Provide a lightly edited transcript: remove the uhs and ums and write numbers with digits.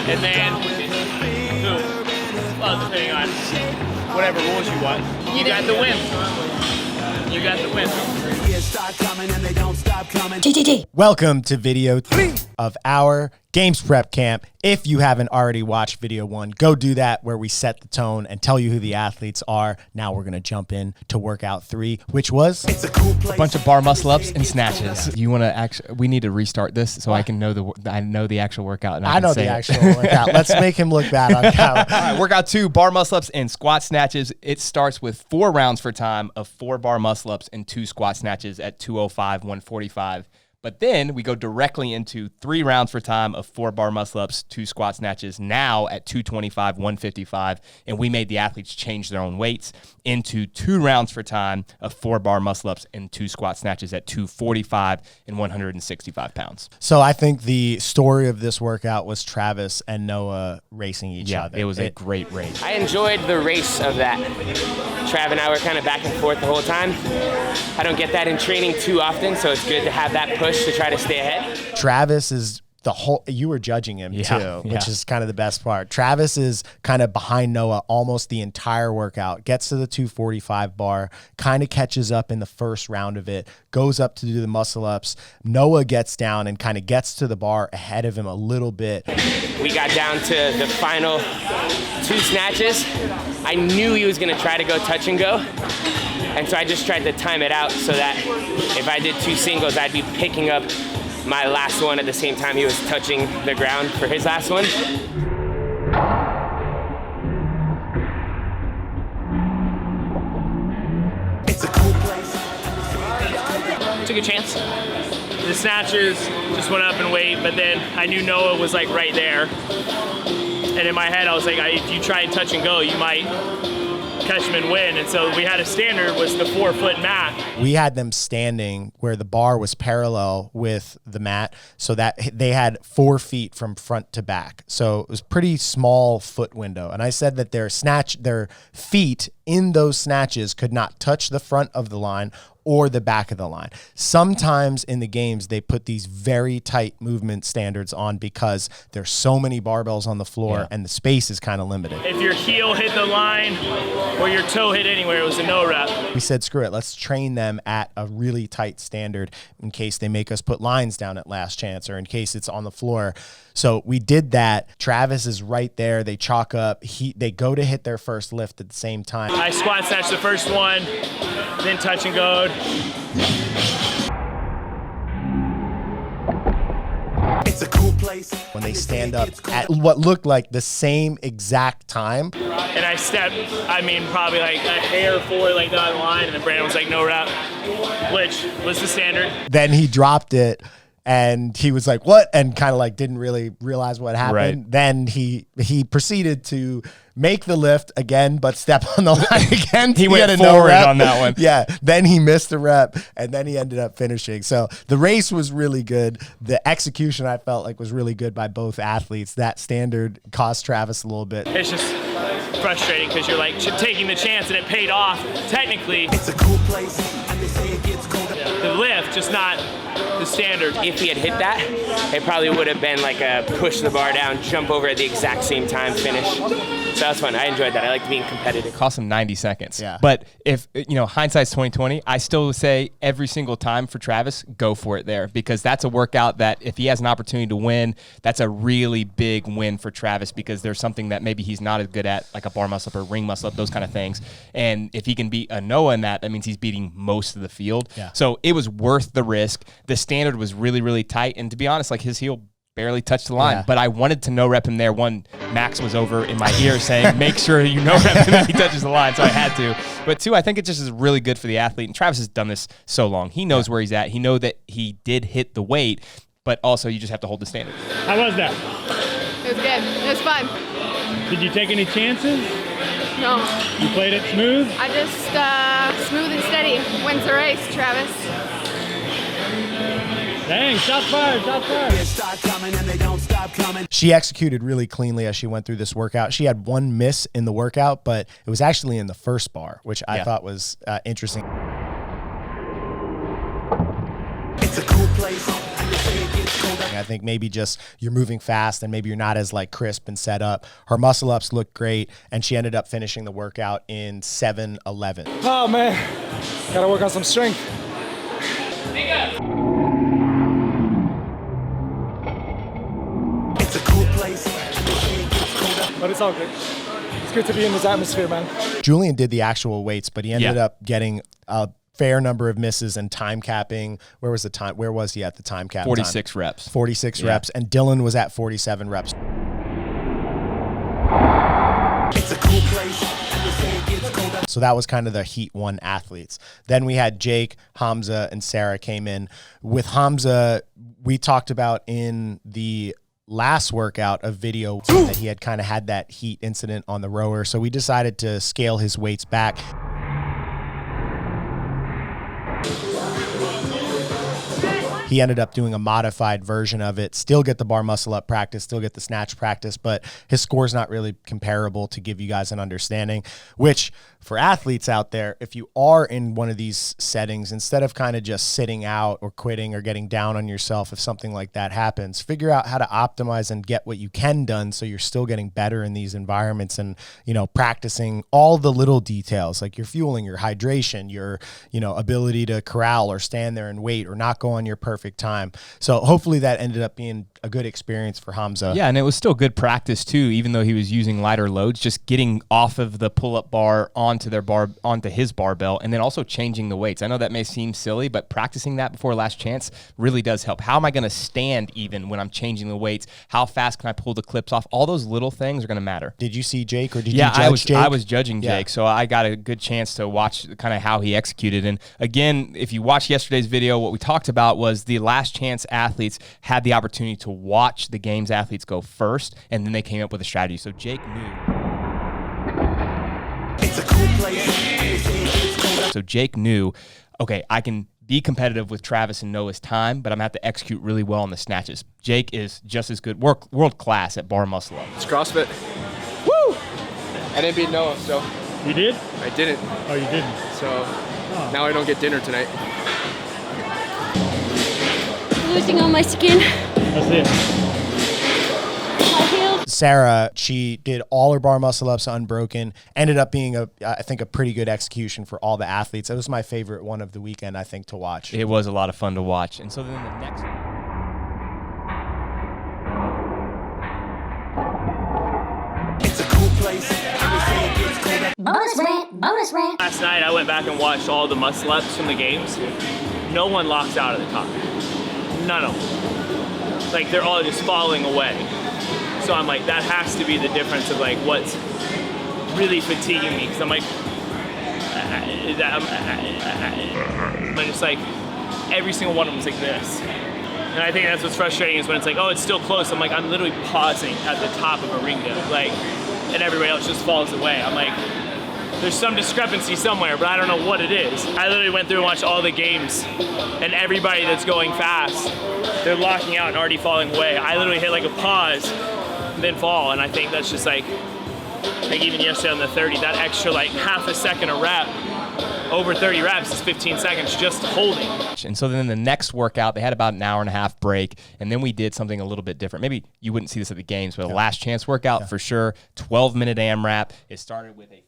and then, well, depending on whatever rules you want, you got the win. You got the win. Welcome to video 3 of our Games Prep Camp. If you haven't already watched video 1, go do that, where we set the tone and tell you who the athletes are. Now we're going to jump in to workout 3, which was a bunch of bar muscle ups and snatches. You want to actually? We need to restart this so I can know the actual workout. And I know the actual workout. Let's make him look bad on camera. All right, workout 2: bar muscle ups and squat snatches. It starts with 4 rounds for time of 4 bar muscle ups and 2 squat snatches at 205, 145. But then we go directly into 3 rounds for time of 4 bar muscle ups, 2 squat snatches, now at 225, 155. And we made the athletes change their own weights into 2 rounds for time of 4 bar muscle ups and 2 squat snatches at 245 and 165 pounds. So I think the story of this workout was Travis and Noah racing each other. It was a great race. I enjoyed the race of that. Trav and I were kind of back and forth the whole time. I don't get that in training too often, so it's good to have that push to try to stay ahead. Travis is you were judging him too, which is kind of the best part. Travis is kind of behind Noah almost the entire workout, gets to the 245 bar, kind of catches up in the first round of it, goes up to do the muscle ups. Noah gets down and kind of gets to the bar ahead of him a little bit. We got down to the final 2 snatches. I knew he was going to try to go touch and go. And so I just tried to time it out so that if I did 2 singles, I'd be picking up my last one at the same time he was touching the ground for his last one. It's a cool place. Took a chance. The snatches just went up in weight, but then I knew Noah was like right there. And in my head, I was like, if you try and touch and go, you might catch him and win. And so we had a standard was the 4-foot mat. We had them standing where the bar was parallel with the mat, so that they had 4 feet from front to back. So it was pretty small foot window. And I said that their feet in those snatches could not touch the front of the line or the back of the line. Sometimes in the games, they put these very tight movement standards on because there's so many barbells on the floor and the space is kind of limited. If your heel hit the line or your toe hit anywhere, it was a no rep. We said, screw it, let's train them at a really tight standard in case they make us put lines down at last chance or in case it's on the floor. So we did that. Travis is right there. They chalk up. They go to hit their first lift at the same time. I squat snatched the first one, then touch and go. It's a cool place. When they stand up at what looked like the same exact time. And I stepped, probably like a hair forward like that line, and then Brandon was like, no rep, which was the standard. Then he dropped it. And he was like, what? And kind of like didn't really realize what happened. Right. Then he proceeded to make the lift again, but step on the line again. He went forward on that one. Yeah. Then he missed the rep, and then he ended up finishing. So the race was really good. The execution, I felt like, was really good by both athletes. That standard cost Travis a little bit. It's just frustrating because you're like taking the chance, and it paid off. Technically, It's a cool place. And they say it gets colder. the lift, just not the standard. If he had hit that, it probably would have been like a push the bar down, jump over at the exact same time, finish. So that was fun. I enjoyed that. I like being competitive. Cost him 90 seconds. Yeah. But if, hindsight's 2020, I still say every single time for Travis, go for it there, because that's a workout that if he has an opportunity to win, that's a really big win for Travis, because there's something that maybe he's not as good at, like a bar muscle up or ring muscle up, those kind of things. And if he can beat a Noah in that means he's beating most of the field. Yeah. So it was worth the risk. The standard was really, really tight. And to be honest, like his heel barely touched the line, but I wanted to no-rep him there. One, Max was over in my ear saying, make sure you no-rep him if he touches the line, so I had to. But 2, I think it just is really good for the athlete, and Travis has done this so long. He knows where he's at. He knows that he did hit the weight, but also you just have to hold the standard. How was that? It was good. It was fun. Did you take any chances? No, You played it smooth? I just smooth and steady wins the race, Travis. Dang, shots fired, shots fired. Start coming and they don't stop coming. She executed really cleanly as she went through this workout. She had 1 miss in the workout, but it was actually in the first bar, which I thought was interesting. It's a cool place. At think maybe just you're moving fast and maybe you're not as like crisp and set up. Her muscle ups looked great, and she ended up finishing the workout in 7:11. Oh man, gotta work on some strength. It's a cool place. And they say it gets colder. But it's all good. It's good to be in this atmosphere, man. Julian did the actual weights, but he ended up getting a fair number of misses and time capping. Where was the time? Where was he at the time cap? 46 reps. 46 reps, and Dillon was at 47 reps. It's a cool place. And they say it gets colder. So that was kind of the Heat 1 athletes. Then we had Jake, Hamza, and Sara came in. With Hamza, we talked about in the last workout a video that he had kind of had that heat incident on the rower. So we decided to scale his weights back. He ended up doing a modified version of it, still get the bar muscle up practice, still get the snatch practice, but his score's not really comparable to give you guys an understanding, which for athletes out there, if you are in one of these settings, instead of kind of just sitting out or quitting or getting down on yourself if something like that happens, figure out how to optimize and get what you can done so you're still getting better in these environments and, you know, practicing all the little details like your fueling, your hydration, your, you know, ability to corral or stand there and wait or not go on your perfect time. So hopefully that ended up being a good experience for Hamza. Yeah, and it was still good practice too, even though he was using lighter loads, just getting off of the pull-up bar onto his barbell, and then also changing the weights. I know that may seem silly, but practicing that before last chance really does help. How am I going to stand even when I'm changing the weights? How fast can I pull the clips off? All those little things are going to matter. Did you see Jake or did you judge Jake? I was judging Jake, so I got a good chance to watch kind of how he executed. And again, if you watch yesterday's video, what we talked about was the last chance athletes had the opportunity to watch the games athletes go first, and then they came up with a strategy. So Jake knew. It's a cool place. And they say it gets colder. So Jake knew, okay, I can be competitive with Travis and Noah's time, but I'm going to have to execute really well on the snatches. Jake is just as good, world class at bar muscle up. It's CrossFit. Woo! I didn't beat Noah, so You did? I didn't. Oh, you didn't. So now I don't get dinner tonight. Losing all my skin. That's it. I healed. Sara, she did all her bar muscle ups unbroken, ended up being I think a pretty good execution for all the athletes. It was my favorite one of the weekend, I think, to watch. It was a lot of fun to watch. And so then the next It's a cool place. And they say it gets colder. Bonus rant. Bonus rant. Last night I went back and watched all the muscle ups from the games. No one locks out at the top. None of them. Like they're all just falling away. So I'm like, that has to be the difference of like what's really fatiguing me. Because I'm like, but it's like every single one of them is like this. And I think that's what's frustrating is when it's like, oh, it's still close. I'm like, I'm literally pausing at the top of a ring dip, like, and everybody else just falls away. I'm like, there's some discrepancy somewhere, but I don't know what it is. I literally went through and watched all the games, and everybody that's going fast, they're locking out and already falling away. I literally hit like a pause, and then fall, and I think that's just like even yesterday on the 30, that extra like half a second a rep, over 30 reps is 15 seconds just holding. And so then the next workout, they had about an hour and a half break, and then we did something a little bit different. Maybe you wouldn't see this at the games, but a last chance workout for sure, 12-minute AMRAP. It started with a